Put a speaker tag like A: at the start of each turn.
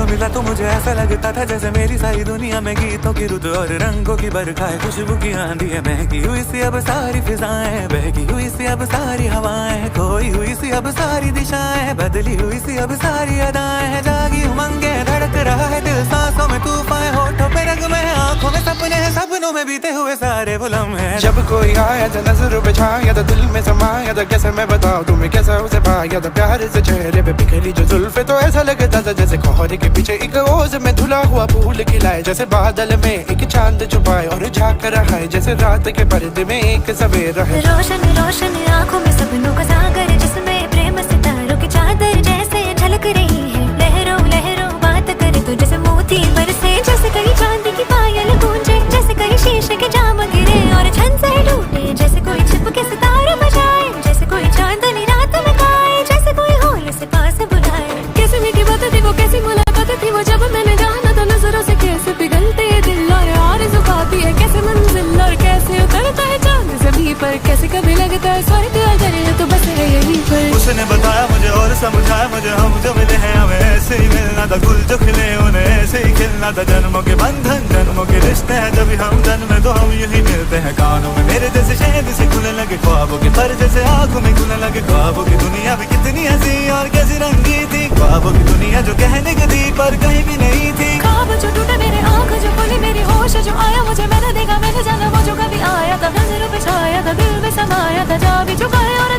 A: मिला तो मुझे ऐसा लगता था जैसे मेरी सारी दुनिया में गीतों की रुत और रंगों की बरखा है, खुशबू की आंधी है, महकी हुई सी अब सारी फिजाएं, बहकी हुई सी अब सारी हवाएं, खोई हुई सी अब सारी दिशाएं, बदली हुई सी अब सारी अदाएं, जागी उमंगे धड़क रहा है दिल, सांसों में तूफान, होठों पे रंग में, आंखों में सपने हैं, सपनों में बीते हुए सारे वो लम्हे हैं।
B: जब कोई आया था नजर पे छाया था, दिल में समाया था, कैसे मैं बताऊं तुम्हें कैसा उसे पाया था, प्यार से चेहरे पे बिखरी जो जुल्फे, तो ऐसा लगता था जैसे कोहरे के पीछे एक ओज में धुला हुआ फूल खिलाए, जैसे बादल में एक चांद छुपाए और झांक रहा है, जैसे रात के पर्दे में एक सवेरा है।
C: रोशन रोशन आंखों में सपनों का सागर, जिसमें प्रेम सितारों की चादर जैसे झलक रही है, लहरों लहरों बात करे तो जैसे मोती बरसे, जैसे कहीं चांदी की पायल गूंजे, जैसे कहीं शीशे के जाम गिरे और छन से टूटे, जैसे कोई छिप के सितारे बजाए, जैसे कोई चांदनी रात में गाए, जैसे कोई होल से पास बुलाए। कैसी मीठी बात थी वो, कैसी मुलाकात थी वो, जब मैंने जाना तो नजरों से कैसे पिघलते ये दिल और आरज़ू पाती है, कैसे मंजिल और कैसे उतरता है चांद ज़मीं पर, कैसे कभी लगता है स्वर्ग अगर है तो बस है यहीं पर।
A: उसने बताया मुझे और समझाया मुझे, हम जो मिले हैं हमें ऐसे ही मिलना था, गुल जो खिले उन्हें ऐसे ही खिलना था, जन्मों के बंधन जन्मों के रिश्ते हैं, जब हम जन्मे तो हम यही मिलते हैं। कानों में मेरे जैसे शहद से खुलने लगे ख्वाबों के पर, जैसे आंखों में खुलने लगे ख्वाबों की दुनिया भी कितनी हंसी और कैसी रंगी थी, ख्वाबों की दुनिया जो कहने की थी पर कहीं भी नहीं थी।
C: ख्वाब जो टूटा मेरे आँख जो खुली, मेरी होश जो आया मुझे, मैंने देखा मैंने जाना वो जो कभी आया था, नजरों पे छाया था, दिल में समाया था, जा भी चुका है और